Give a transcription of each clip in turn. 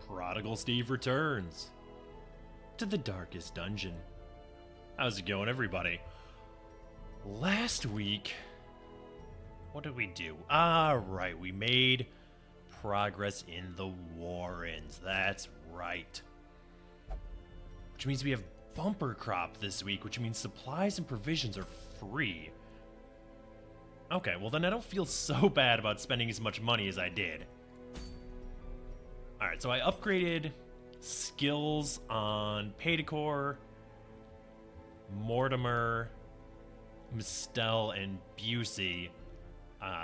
Prodigal Steve returns to the darkest dungeon. How's it going, everybody? Last week, what did we do? Right, we made progress in the Warrens. That's right. Which means we have bumper crop this week, which means supplies and provisions are free. Okay, well then I don't feel so bad about spending as much money as I did. Alright, so I upgraded skills on Prodigal, Mortimer, Mistel, and Busey.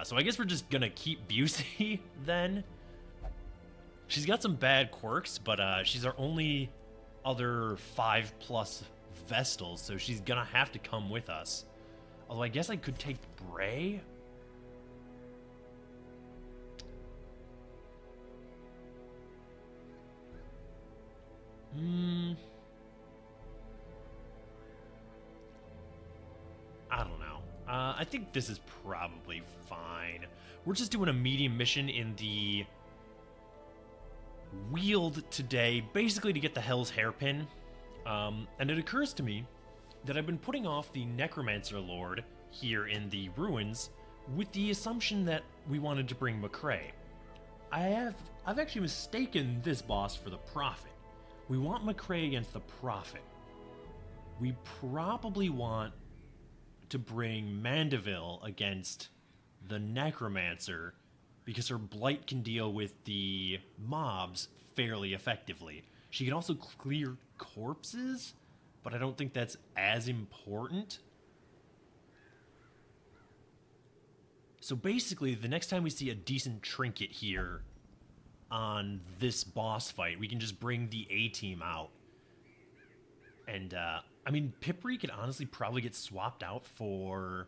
So I guess we're just gonna keep Busey then. She's got some bad quirks, but she's our only other 5+ Vestal, so she's gonna have to come with us. Although I guess I could take Bray. I don't know. I think this is probably fine. We're just doing a medium mission in the Weald today, basically to get the Hell's Hairpin. And it occurs to me that I've been putting off the Necromancer Lord here in the ruins with the assumption that we wanted to bring McCrae. I've actually mistaken this boss for the Prophet. We want McCrae against the Prophet. We probably want to bring Mandeville against the Necromancer because her blight can deal with the mobs fairly effectively. She can also clear corpses, but I don't think that's as important. So basically, the next time we see a decent trinket here on this boss fight, we can just bring the A-team out. And, I mean, Pipri could honestly probably get swapped out for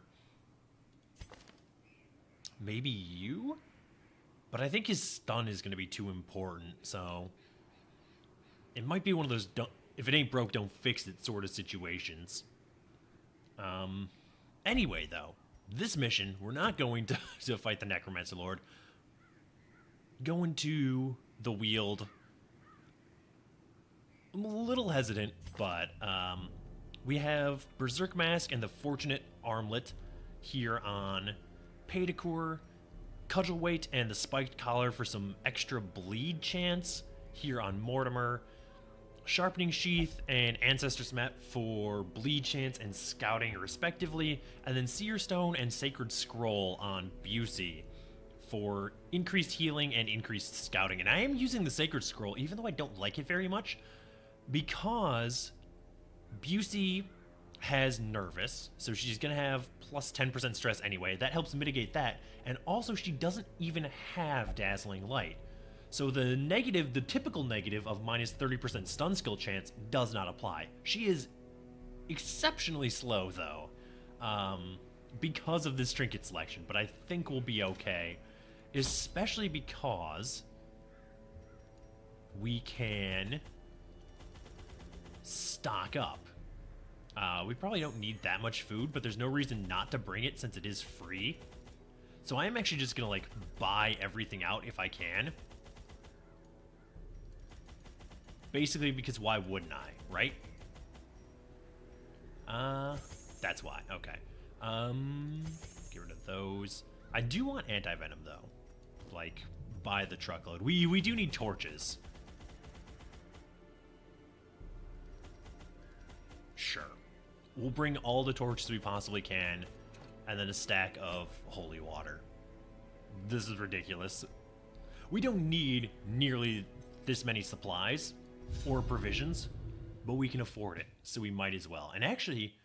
maybe you? But I think his stun is going to be too important, so it might be one of those if it ain't broke, don't fix it sort of situations. Anyway, though, this mission, we're not going to fight the Necromancer Lord. Going to the Weald. I'm a little hesitant, but we have Berserk Mask and the Fortunate Armlet here on Prodigal, Cudgel Weight and the Spiked Collar for some extra bleed chance here on Mortimer, Sharpening Sheath and Ancestor's Map for bleed chance and scouting respectively, and then Seer Stone and Sacred Scroll on Busey for increased healing and increased scouting. And I am using the Sacred Scroll, even though I don't like it very much, because Busey has Nervous, so she's going to have plus 10% stress anyway. That helps mitigate that. And also, she doesn't even have Dazzling Light. So the typical negative of minus 30% stun skill chance does not apply. She is exceptionally slow, though, because of this trinket selection. But I think we'll be okay, especially because we can stock up. We probably don't need that much food, but there's no reason not to bring it since it is free. So I am actually just going to, like, buy everything out if I can. Basically because why wouldn't I, right? That's why. Okay. Get rid of those. I do want anti-venom, though. Like, by the truckload. We do need torches. Sure. We'll bring all the torches we possibly can, and then a stack of holy water. This is ridiculous. We don't need nearly this many supplies or provisions, but we can afford it, so we might as well. And actually,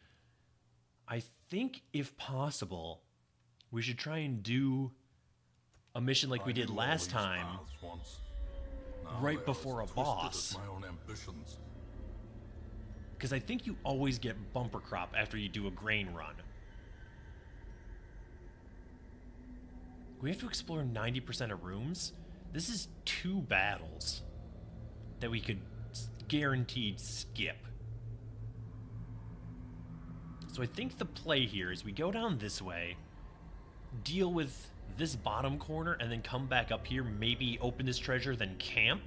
I think if possible, we should try and do a mission like we did last time, right before a boss. Because I think you always get bumper crop after you do a grain run. We have to explore 90% of rooms. This is 2 battles that we could guaranteed skip. So I think the play here is we go down this way, deal with this bottom corner, and then come back up here, maybe open this treasure, then camp,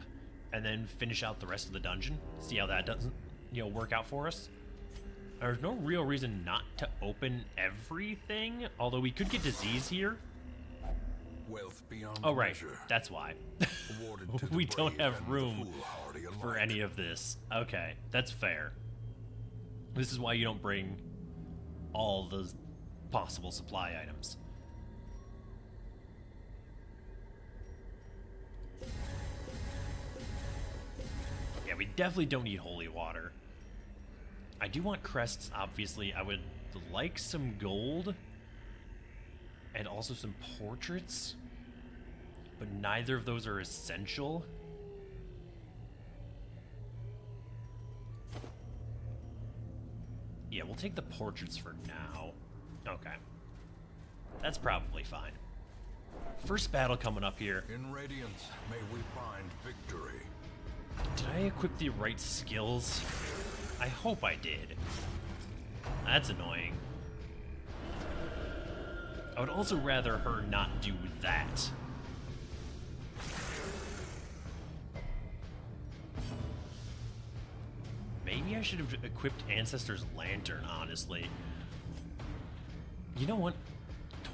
and then finish out the rest of the dungeon. See how that doesn't, work out for us. There's no real reason not to open everything, although we could get disease here. Wealth beyond Oh, right. measure. That's why. Awarded to the We don't brave have and the room foolhardy for alike. any of this. Okay, that's fair. This is why you don't bring all the possible supply items. Yeah, we definitely don't need holy water. I do want crests, obviously. I would like some gold and also some portraits, but neither of those are essential. Yeah, we'll take the portraits for now. Okay. That's probably fine. First battle coming up here. In Radiance, may we find victory. Did I equip the right skills? I hope I did. That's annoying. I would also rather her not do that. Maybe I should have equipped Ancestor's Lantern, honestly. You know what?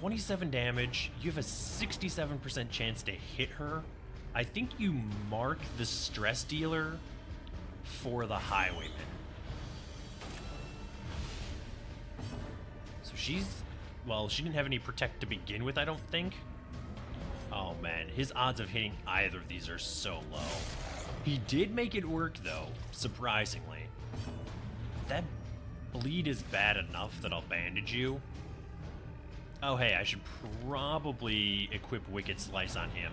27 damage, you have a 67% chance to hit her. I think you mark the stress dealer for the Highwayman. So she's... Well, she didn't have any protect to begin with, I don't think. Oh man, his odds of hitting either of these are so low. He did make it work though, surprisingly. That bleed is bad enough that I'll bandage you. Oh hey, I should probably equip Wicked Slice on him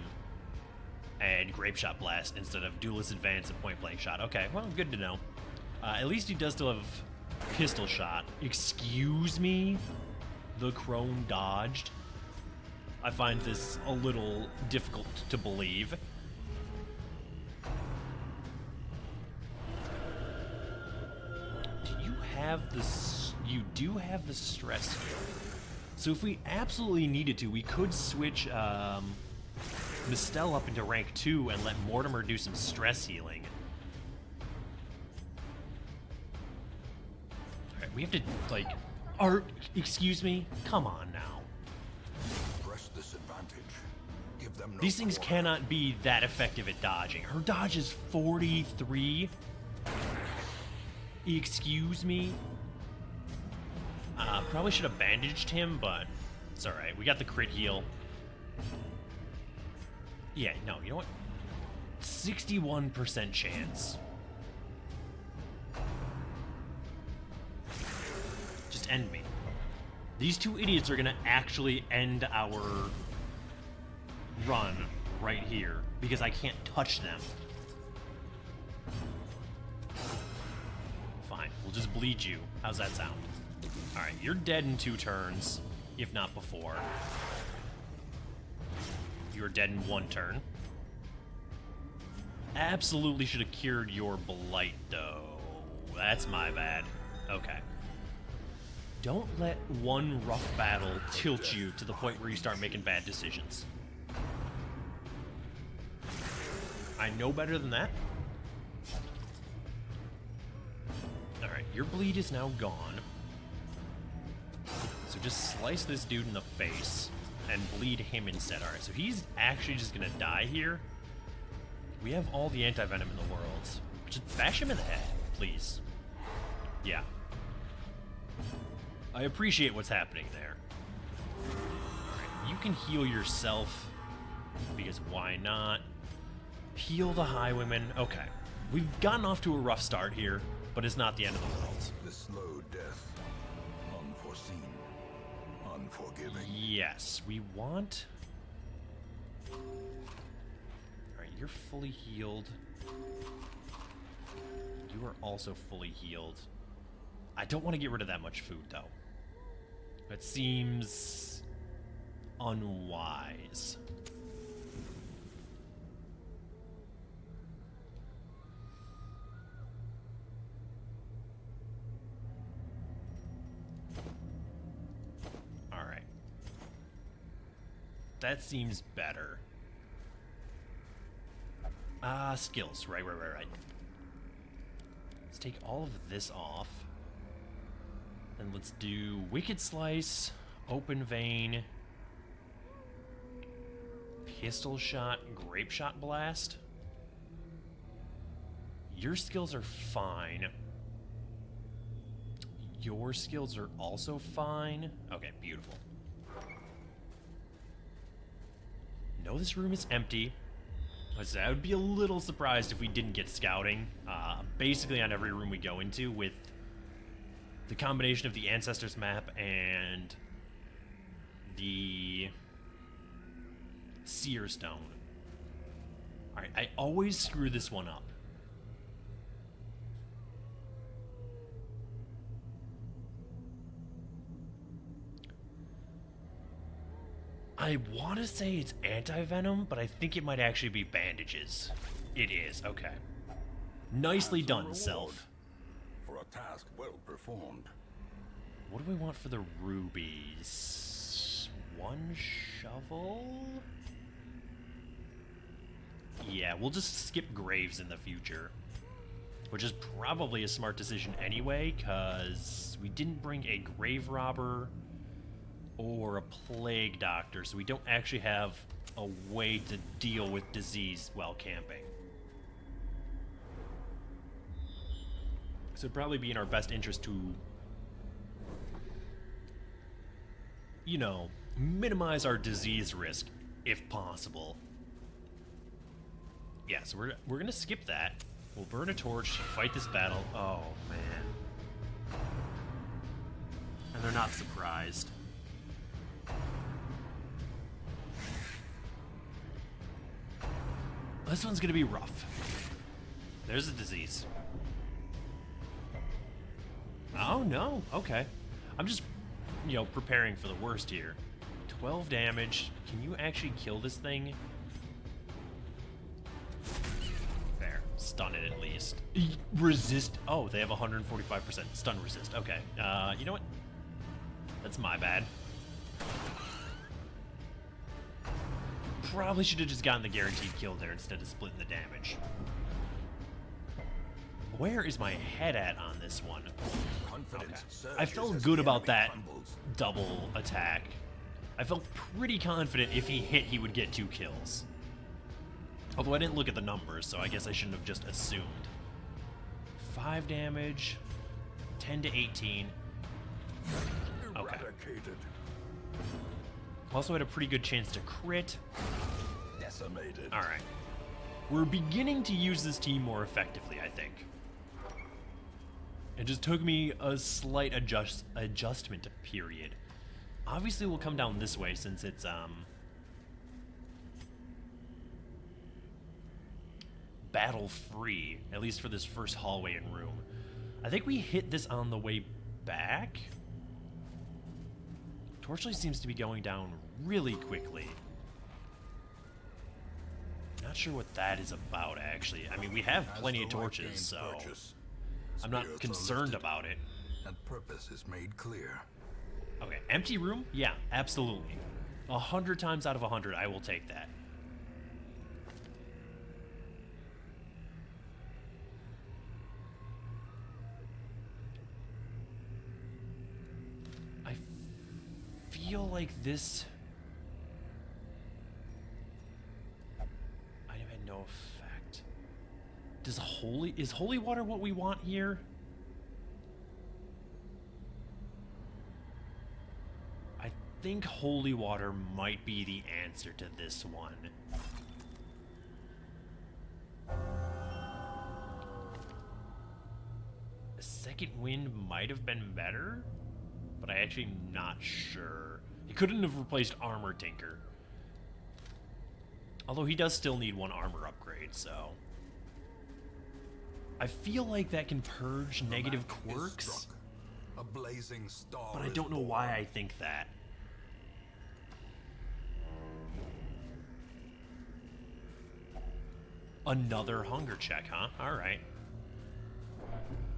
and Grape Shot Blast instead of Duelist Advance and Point Blank Shot. Okay, well, good to know. At least he does still have Pistol Shot. Excuse me? The crone dodged? I find this a little difficult to believe. Do you have this? You do have the stress heal. So if we absolutely needed to, we could switch Mistel up into rank 2 and let Mortimer do some stress healing. Alright, we have to, like... excuse me? Come on now. Press this advantage. Give them no These things quarter. cannot be that effective at dodging. Her dodge is 43. Excuse me? Probably should have bandaged him, but it's alright. We got the crit heal. Yeah, no, you know what? 61% chance. Just end me. These two idiots are gonna actually end our run right here because I can't touch them. Fine, we'll just bleed you. How's that sound? Alright, you're dead in 2 turns, if not before. You're dead in 1 turn. Absolutely should have cured your blight, though. That's my bad. Okay. Don't let one rough battle tilt you to the point where you start making bad decisions. I know better than that. Alright, your bleed is now gone. So just slice this dude in the face and bleed him instead. Alright, so he's actually just gonna die here. We have all the anti-venom in the world. Just bash him in the head, please. Yeah. I appreciate what's happening there. Alright, you can heal yourself, because why not? Heal the Highwayman. Okay. We've gotten off to a rough start here, but it's not the end of the world. The slow death. Unforeseen. Unforgiving. Yes, we want... Alright, you're fully healed. You are also fully healed. I don't want to get rid of that much food, though. That seems... unwise. Alright. That seems better. Skills. Right. Let's take all of this off. And let's do Wicked Slice, Open Vein, Pistol Shot, Grape Shot Blast. Your skills are fine. Your skills are also fine. Okay, beautiful. No, this room is empty. I would be a little surprised if we didn't get scouting. Basically on every room we go into with the combination of the Ancestors map and the Seer Stone. Alright, I always screw this one up. I want to say it's anti-venom, but I think it might actually be bandages. It is, okay. Nicely done, Self. For a task well performed. What do we want for the rubies? One shovel? Yeah, we'll just skip graves in the future. Which is probably a smart decision anyway, because we didn't bring a grave robber or a plague doctor, so we don't actually have a way to deal with disease while camping. So it'd probably be in our best interest to, you know, minimize our disease risk if possible. Yeah, so we're gonna skip that. We'll burn a torch, fight this battle. Oh, man. And they're not surprised. This one's gonna be rough. There's a disease. Oh, no. Okay. I'm just, you know, preparing for the worst here. 12 damage. Can you actually kill this thing? There. Stun it at least. Resist. Oh, they have 145% stun resist. Okay. You know what? That's my bad. Probably should have just gotten the guaranteed kill there instead of splitting the damage. Where is my head at on this one? Okay. I felt good about that double attack. I felt pretty confident if he hit, he would get 2 kills. Although I didn't look at the numbers, so I guess I shouldn't have just assumed. 5 damage, 10 to 18. Okay. Also had a pretty good chance to crit. Decimated. All right. We're beginning to use this team more effectively, I think. It just took me a slight adjustment period. Obviously, we'll come down this way since it's battle free, at least for this first hallway and room. I think we hit this on the way back. Torchlight seems to be going down really quickly. Not sure what that is about, actually. I mean, we have plenty of torches, so I'm not concerned about it. And purpose is made clear. Okay, empty room? Yeah, absolutely. 100 times out of 100, I will take that. I feel like this... I had no effect. Is holy water what we want here? I think holy water might be the answer to this one. A second wind might have been better, but I actually am not sure. He couldn't have replaced Armor Tinker. Although he does still need 1 armor upgrade, so... I feel like that can purge negative quirks, a blazing star, but I don't know why I think that. Another hunger check, huh? Alright.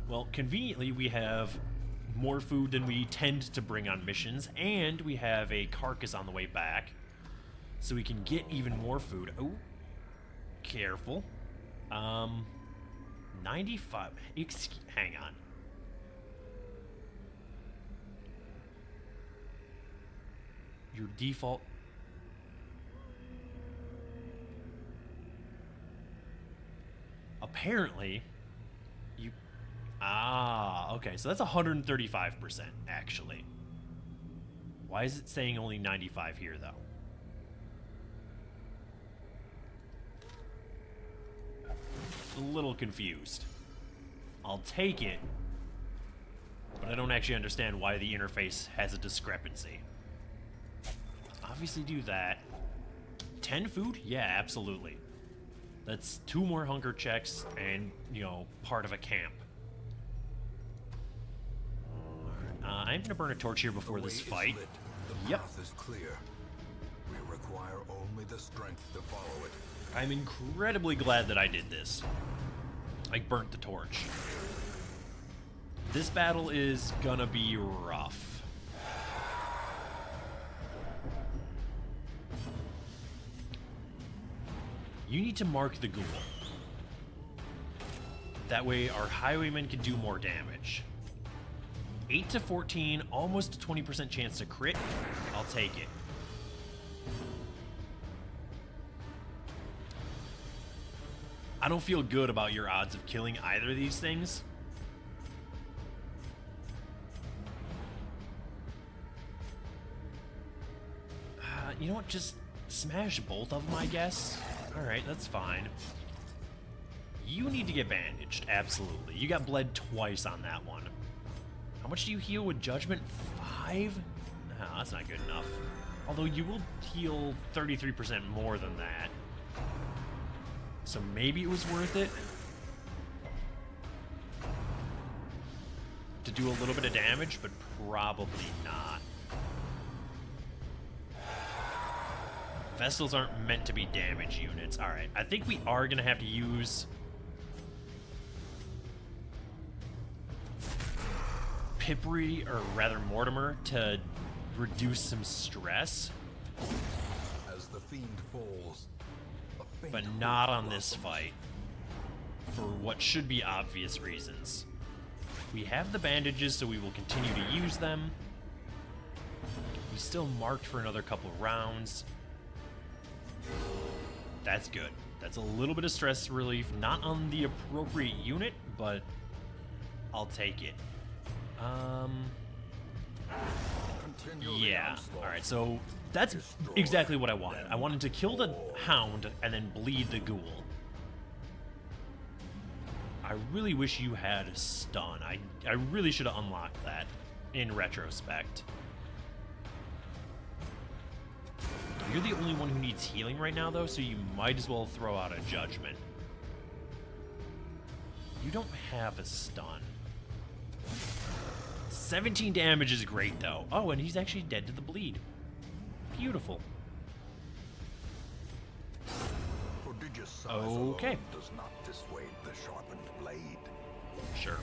Well, conveniently, we have more food than we tend to bring on missions, and we have a carcass on the way back, so we can get even more food. Oh, careful. 95. Hang on. Your default. Apparently, you. Ah, okay. So that's 135%, actually. Why is it saying only 95 here, though? A little confused. I'll take it, but I don't actually understand why the interface has a discrepancy. Obviously do that. 10 food? Yeah, absolutely. That's 2 more hunger checks and, you know, part of a camp. I'm gonna burn a torch here before this fight. The path is clear. We require only the strength to follow it. I'm incredibly glad that I did this. I burnt the torch. This battle is gonna be rough. You need to mark the ghoul. That way our highwaymen can do more damage. 8 to 14, almost a 20% chance to crit. I'll take it. I don't feel good about your odds of killing either of these things. You know what? Just smash both of them, I guess. Alright, that's fine. You need to get bandaged, absolutely. You got bled twice on that one. How much do you heal with Judgment? 5? No, that's not good enough. Although you will heal 33% more than that. So maybe it was worth it to do a little bit of damage, but probably not. Vestals aren't meant to be damage units. Alright, I think we are going to have to use Pipri, or rather Mortimer, to reduce some stress. As the fiend falls, But not on this fight. For what should be obvious reasons. We have the bandages, so we will continue to use them. We still marked for another couple rounds. That's good. That's a little bit of stress relief. Not on the appropriate unit, but I'll take it. Yeah. Alright, so that's exactly what I wanted. I wanted to kill the hound and then bleed the ghoul. I really wish you had a stun. I really should have unlocked that in retrospect. You're the only one who needs healing right now, though, so you might as well throw out a judgment. You don't have a stun. 17 damage is great, though. Oh, and he's actually dead to the bleed. Beautiful. prodigious size Okay. alone does not dissuade the sharpened blade. Sure.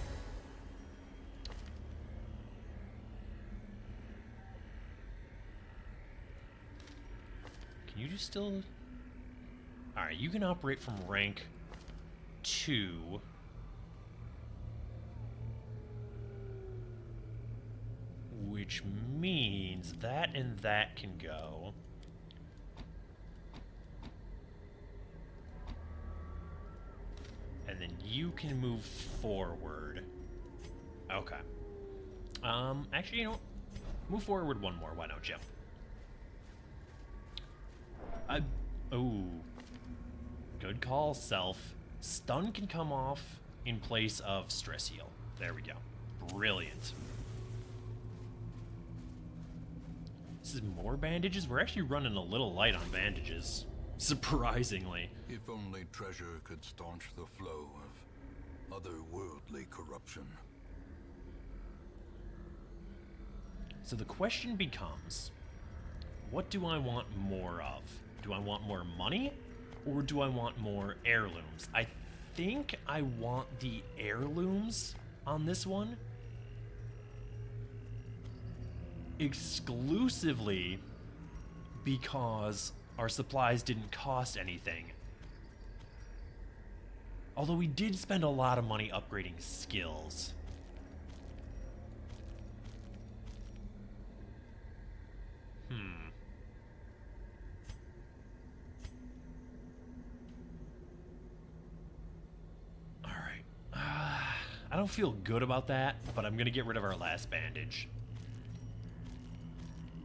Can you just still... Alright, you can operate from rank 2. Which means that and that can go. And then you can move forward. Okay. Actually, you know, move forward one more. Why don't you? Oh. Good call, Self. Stun can come off in place of Stress Heal. There we go. Brilliant. This is more bandages? We're actually running a little light on bandages. Surprisingly. If only treasure could staunch the flow of otherworldly corruption. So the question becomes, what do I want more of? Do I want more money, or do I want more heirlooms? I think I want the heirlooms on this one. Exclusively because our supplies didn't cost anything. Although we did spend a lot of money upgrading skills. Alright. I don't feel good about that, but I'm going to get rid of our last bandage.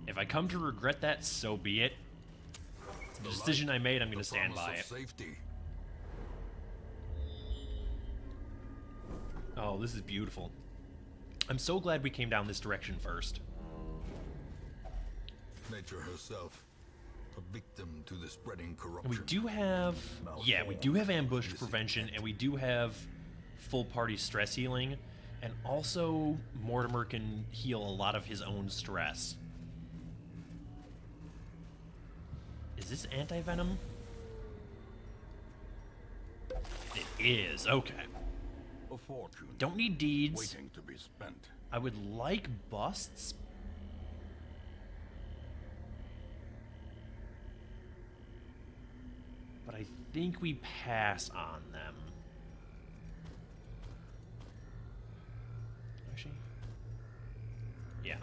If I come to regret that, so be it. It's the decision I made, I'm going to stand by it. Safety. Oh, this is beautiful. I'm so glad we came down this direction first. Nature herself, a victim to the spreading corruption. We do have, yeah, we do have ambush prevention, and we do have full party stress healing, and also Mortimer can heal a lot of his own stress. Is this anti-venom? It is, okay. A fortune. Don't need deeds. Waiting to be spent. I would like busts. But I think we pass on them. Actually, yeah.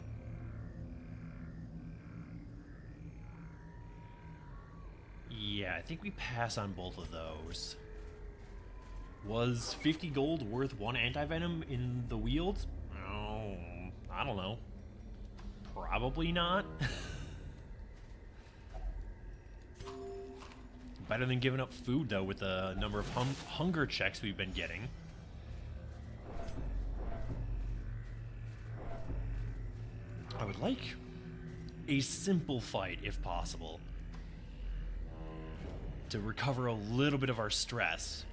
Yeah, I think we pass on both of those. Was 50 gold worth one anti-venom in the wield? Oh, I don't know. Probably not. Better than giving up food, though, with the number of hunger checks we've been getting. I would like a simple fight, if possible, to recover a little bit of our stress.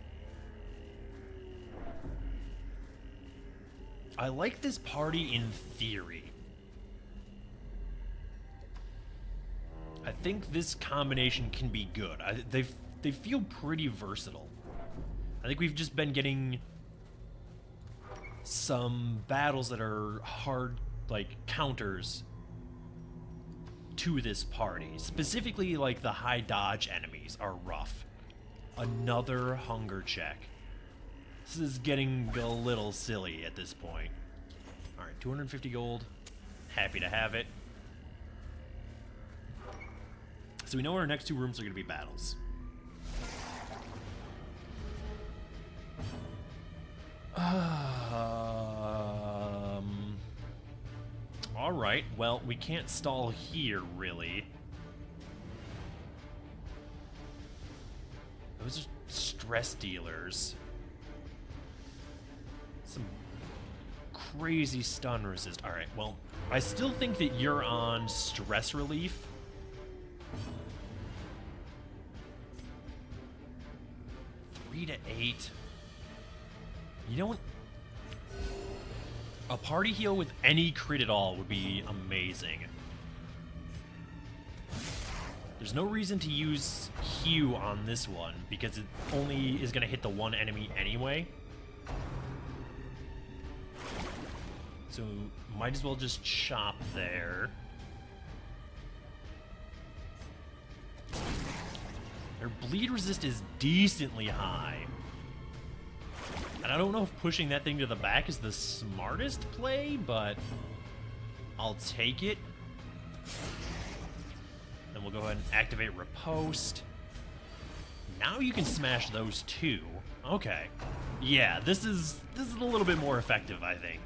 I like this party in theory. I think this combination can be good. They feel pretty versatile. I think we've just been getting some battles that are hard, like, counters to this party. Specifically, like, the high dodge enemies are rough. Another hunger check. This is getting a little silly at this point. Alright, 250 gold. Happy to have it. So we know our next two rooms are going to be battles. Alright, well, we can't stall here, really. Those are stress dealers. Some crazy stun resist. Alright, well, I still think that you're on stress relief. Three to 8. You know what? A party heal with any crit at all would be amazing. There's no reason to use Hue on this one, because it only is going to hit the one enemy anyway. So, might as well just chop there. Their bleed resist is decently high. And I don't know if pushing that thing to the back is the smartest play, but I'll take it. Then we'll go ahead and activate Riposte. Now you can smash those two. Okay. Yeah, this is a little bit more effective, I think.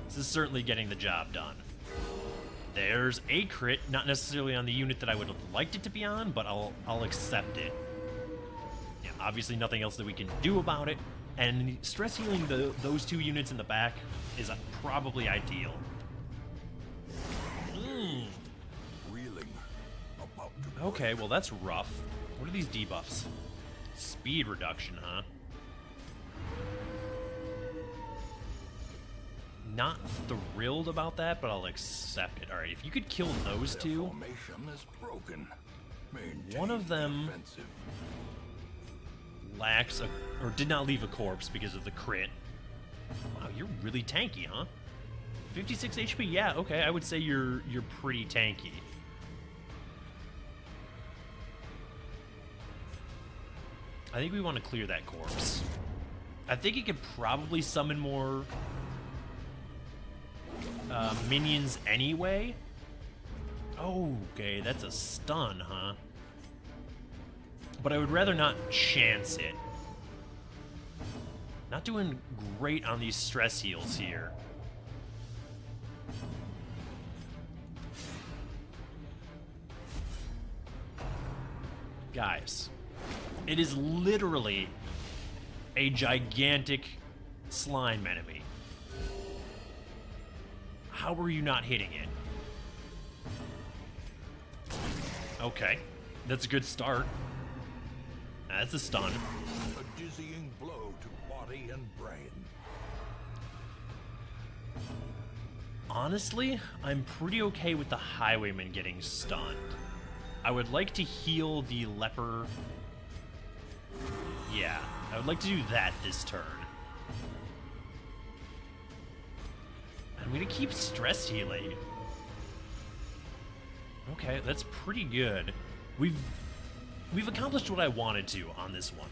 This is certainly getting the job done. There's a crit, not necessarily on the unit that I would have liked it to be on, but I'll accept it. Yeah, obviously nothing else that we can do about it, and stress healing those two units in the back is probably ideal. Reeling. About to Okay, well that's rough. What are these debuffs? Speed reduction, huh? Not thrilled about that, but I'll accept it. Alright, if you could kill those two. formation is broken. One of them Defensive. lacks or did not leave a corpse because of the crit. Wow, you're really tanky, huh? 56 HP, yeah, okay, I would say you're pretty tanky. I think we want to clear that corpse. I think he could probably summon more minions anyway. Okay, that's a stun, huh? But I would rather not chance it. Not doing great on these stress heals here. Guys, it is literally a gigantic slime enemy. How are you not hitting it? Okay, that's a good start. That's a stun. A dizzying blow to body and brain. Honestly, I'm pretty okay with the highwayman getting stunned. I would like to heal the leper. Yeah, I would like to do that this turn. I'm gonna keep stress healing. Okay, that's pretty good. We've accomplished what I wanted to on this one.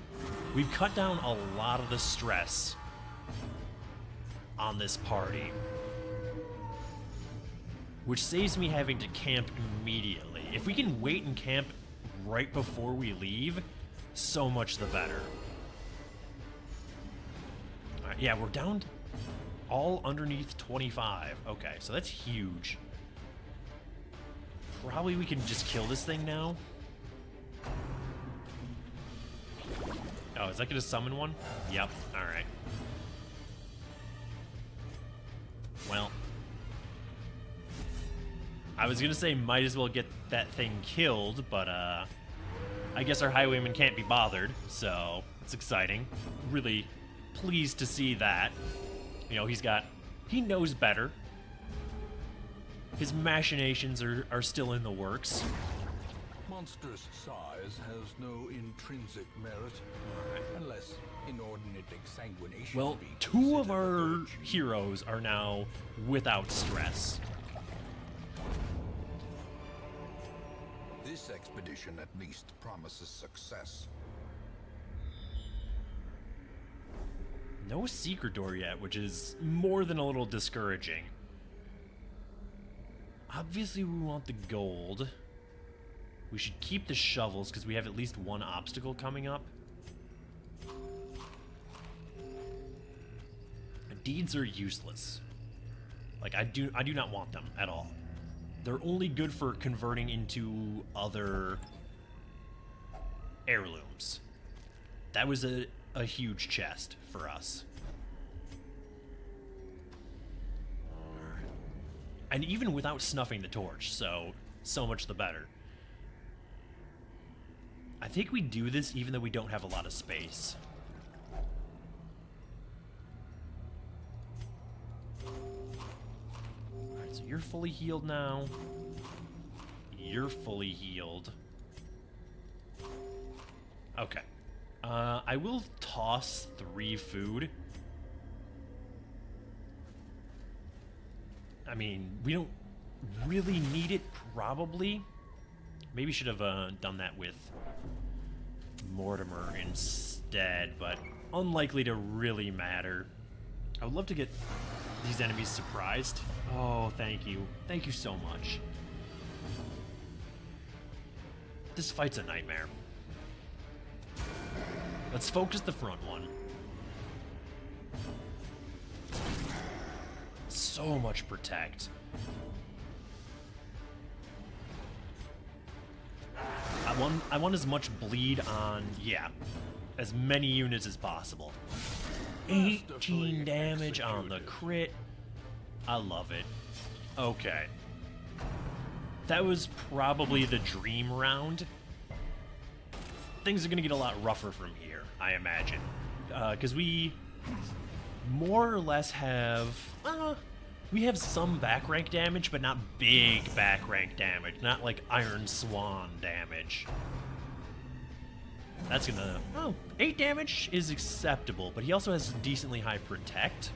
We've cut down a lot of the stress on this party, which saves me having to camp immediately. If we can wait and camp right before we leave, so much the better. All right, yeah, we're down all underneath 25. Okay, so that's huge. Probably we can just kill this thing now. Oh, is that gonna summon one? Yep, alright. Well, I was gonna say might as well get that thing killed, but I guess our highwayman can't be bothered, so it's exciting. Really pleased to see that. You know, he knows better. His machinations are still in the works. Monstrous size has no intrinsic merit, unless inordinate exsanguination. Well, be two of considered a our virtue. heroes are now without stress. This expedition at least promises success. No secret door yet, which is more than a little discouraging. Obviously, we want the gold. We should keep the shovels because we have at least one obstacle coming up. Deeds are useless. Like, I do not want them at all. They're only good for converting into other heirlooms. That was a huge chest for us. And even without snuffing the torch, so much the better. I think we do this even though we don't have a lot of space. Alright, so you're fully healed now. You're fully healed. Okay. I will toss 3 food. I mean, we don't really need it, probably. Maybe should have done that with Mortimer instead, but unlikely to really matter. I would love to get these enemies surprised. Oh, thank you. Thank you so much. This fight's a nightmare. Let's focus the front one. So much protect. I want as much bleed on, yeah, as many units as possible. 18 damage on the crit. I love it. Okay. That was probably the dream round. Things are going to get a lot rougher from here, I imagine. Because we more or less have... we have some back rank damage, but not big back rank damage. Not like Iron Swan damage. That's gonna... Oh, 8 damage is acceptable, but he also has decently high protect.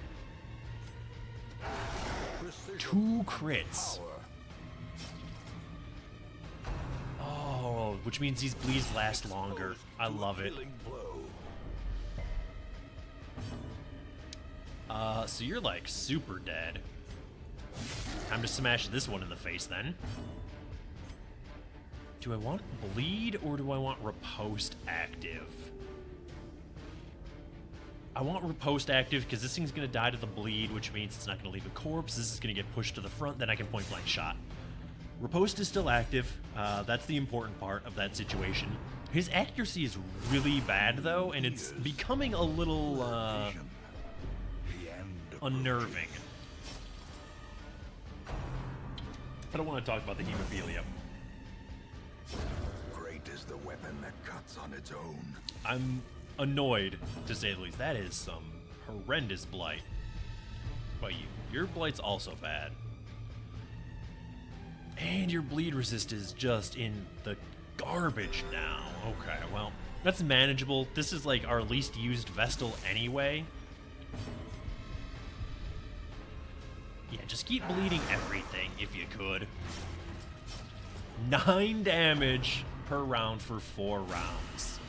2 crits. Oh, which means these bleeds last longer. I love it. So you're like super dead. Time to smash this one in the face then. Do I want bleed or do I want riposte active? I want riposte active because this thing's going to die to the bleed, which means it's not going to leave a corpse. This is going to get pushed to the front, then I can point blank shot. Riposte is still active. That's the important part of that situation. His accuracy is really bad though, and it's becoming a little unnerving. I don't want to talk about the hemophilia. Great is the weapon that cuts on its own. I'm annoyed, to say the least. That is some horrendous blight. But your blight's also bad. And your bleed resist is just in the garbage now. Okay, well, that's manageable. This is like our least used Vestal anyway. Yeah, just keep bleeding everything if you could. 9 damage per round for 4 rounds.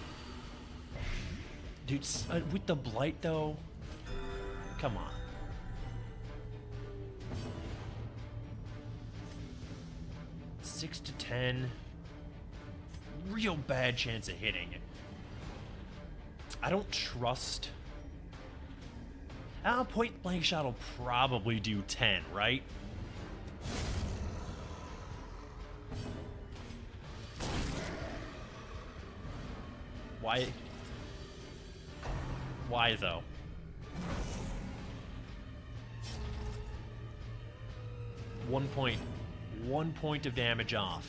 Dude, with the blight though, come on. Six to 10. Real bad chance of hitting. I don't trust. Point blank shot will probably do 10, right? Why? Why though? One point of damage off.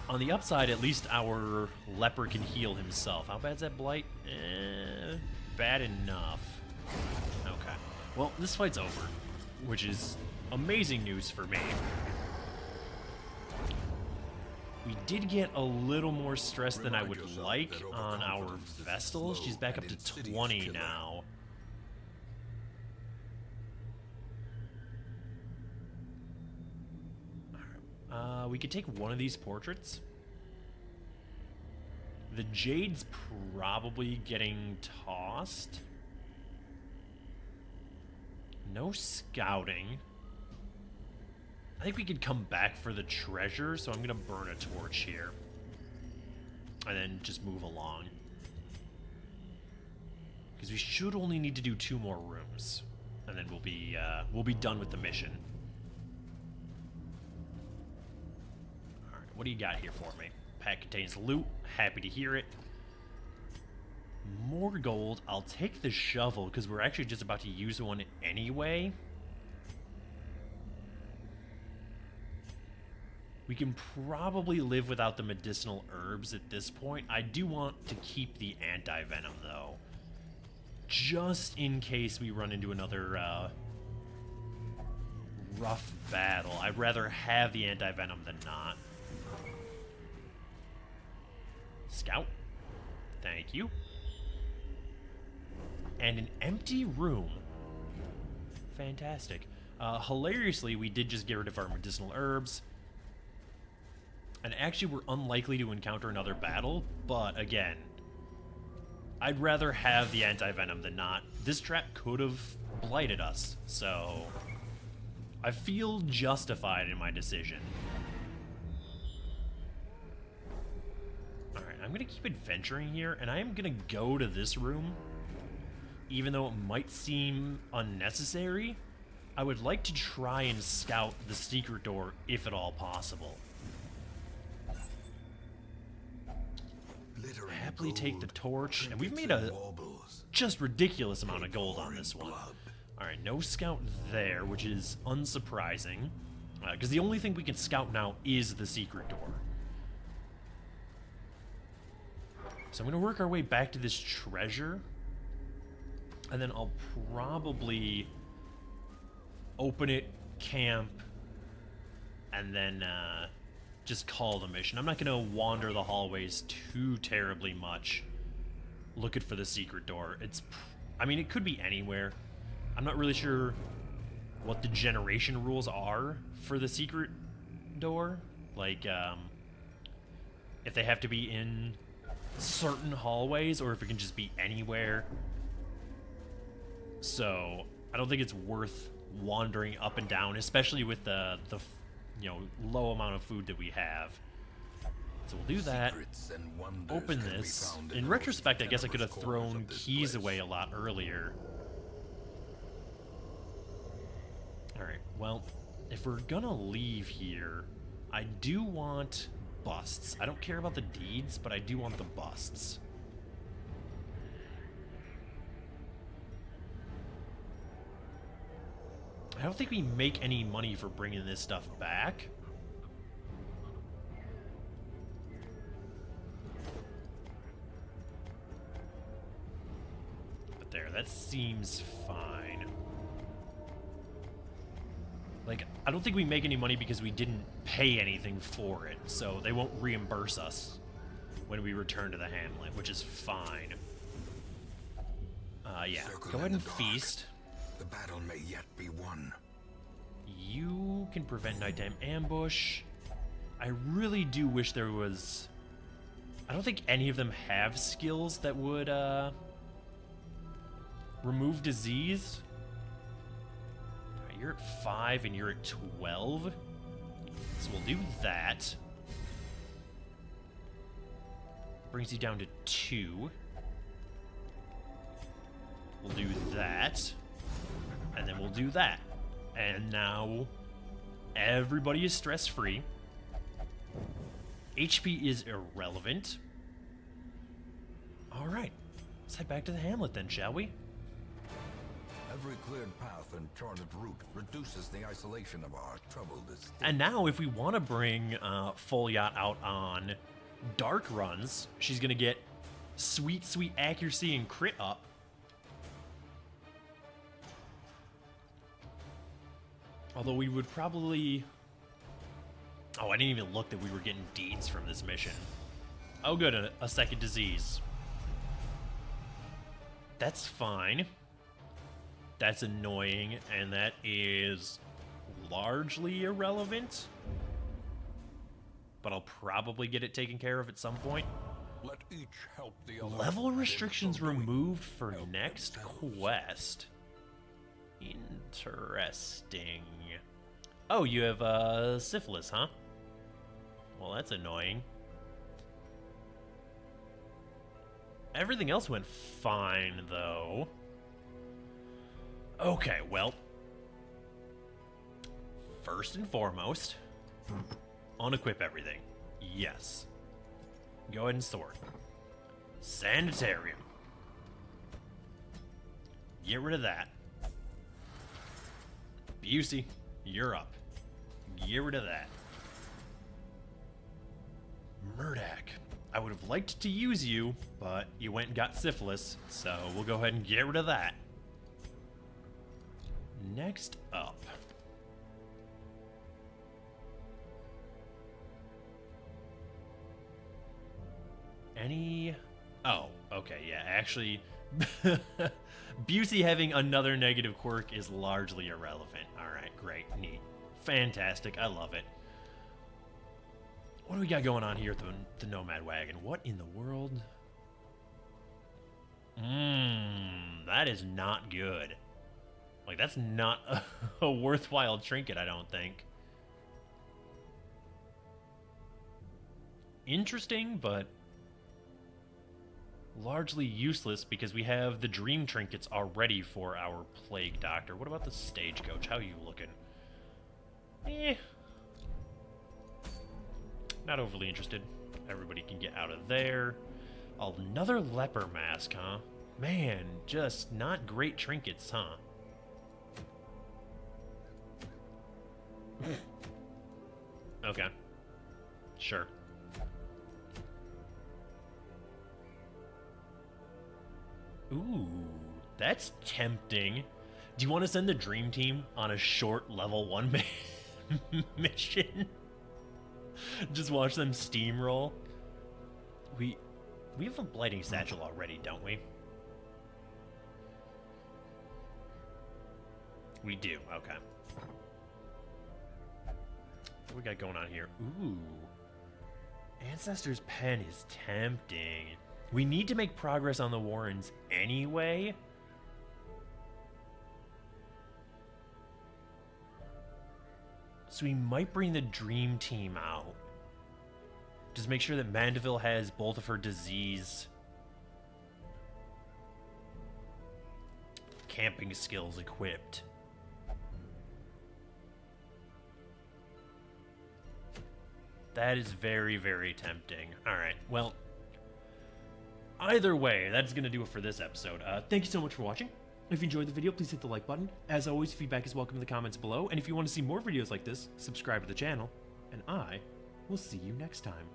On the upside, at least our leper can heal himself. How bad's that blight? Bad enough. Okay. Well, this fight's over, which is amazing news for me. We did get a little more stress than I would like on our Vestal. She's back up to 20 now. We could take one of these portraits. The Jade's probably getting tossed. No scouting. I think we could come back for the treasure, so I'm going to burn a torch here. And then just move along. Because we should only need to do 2 more rooms. And then we'll be done with the mission. Alright, what do you got here for me? Pack contains loot. Happy to hear it. More gold. I'll take the shovel, because we're actually just about to use one anyway. We can probably live without the medicinal herbs at this point. I do want to keep the anti-venom, though. Just in case we run into another rough battle. I'd rather have the anti-venom than not. Scout. Thank you. And an empty room. Fantastic. Hilariously, we did just get rid of our medicinal herbs. And actually, we're unlikely to encounter another battle, but again, I'd rather have the anti-venom than not. This trap could have blighted us, so I feel justified in my decision. Alright, I'm going to keep adventuring here, and I am going to go to this room. Even though it might seem unnecessary, I would like to try and scout the secret door if at all possible. Happily take the torch, and we've made a just ridiculous amount of gold on this one. Alright, no scout there, which is unsurprising, because the only thing we can scout now is the secret door. So I'm going to work our way back to this treasure, and then I'll probably open it, camp, and then just call the mission. I'm not going to wander the hallways too terribly much looking for the secret door. I mean, it could be anywhere. I'm not really sure what the generation rules are for the secret door. Like, if they have to be in certain hallways or if it can just be anywhere. So I don't think it's worth wandering up and down, especially with the low amount of food that we have. So we'll do that. Open this. In retrospect, I guess I could have thrown keys away a lot earlier. Alright, well, if we're gonna leave here, I do want busts. I don't care about the deeds, but I do want the busts. I don't think we make any money for bringing this stuff back. But there, that seems fine. Like, I don't think we make any money because we didn't pay anything for it, so they won't reimburse us when we return to the hamlet, which is fine. Yeah, go ahead and feast. The battle may yet be won. You can prevent nighttime ambush. I really do wish there was... I don't think any of them have skills that would, remove disease. Alright, you're at 5 and you're at 12. So we'll do that. Brings you down to 2. We'll do that. And then we'll do that. And now everybody is stress-free. HP is irrelevant. Alright. Let's head back to the hamlet then, shall we? Every cleared path and charted route reduces the isolation of our troubled estate. And now if we want to bring Full Yacht out on dark runs, she's going to get sweet, sweet accuracy and crit up. Although we would probably... Oh, I didn't even look that we were getting deeds from this mission. Oh, good, a second disease. That's fine. That's annoying, and that is largely irrelevant. But I'll probably get it taken care of at some point. Let each help the other. Level restrictions removed for next quest. Interesting. Oh, you have syphilis, huh? Well, that's annoying. Everything else went fine, though. Okay, well. First and foremost, unequip everything. Yes. Go ahead and sort. Sanitarium. Get rid of that. Busey, you're up. Get rid of that. Murdak. I would have liked to use you, but you went and got syphilis, so we'll go ahead and get rid of that. Next up. Any... Oh, okay, yeah, actually... Busey having another negative quirk is largely irrelevant. Alright, great, neat. Fantastic, I love it. What do we got going on here at the Nomad Wagon? What in the world? That is not good. Like, that's not a worthwhile trinket, I don't think. Interesting, but largely useless because we have the dream trinkets already for our plague doctor. What about the stagecoach? How are you looking? Not overly interested. Everybody can get out of there. Another leper mask, huh? Man, just not great trinkets, huh? Okay. Sure. Ooh, that's tempting. Do you want to send the dream team on a short level 1 mission? Just watch them steamroll. We have a blighting satchel already, don't we? We do, okay. What we got going on here? Ooh. Ancestor's Pen is tempting. We need to make progress on the Warrens anyway. So we might bring the dream team out. Just make sure that Mandeville has both of her disease camping skills equipped. That is very, very tempting. Alright, well, either way, that's going to do it for this episode. Thank you so much for watching. If you enjoyed the video, please hit the like button. As always, feedback is welcome in the comments below. And if you want to see more videos like this, subscribe to the channel. And I will see you next time.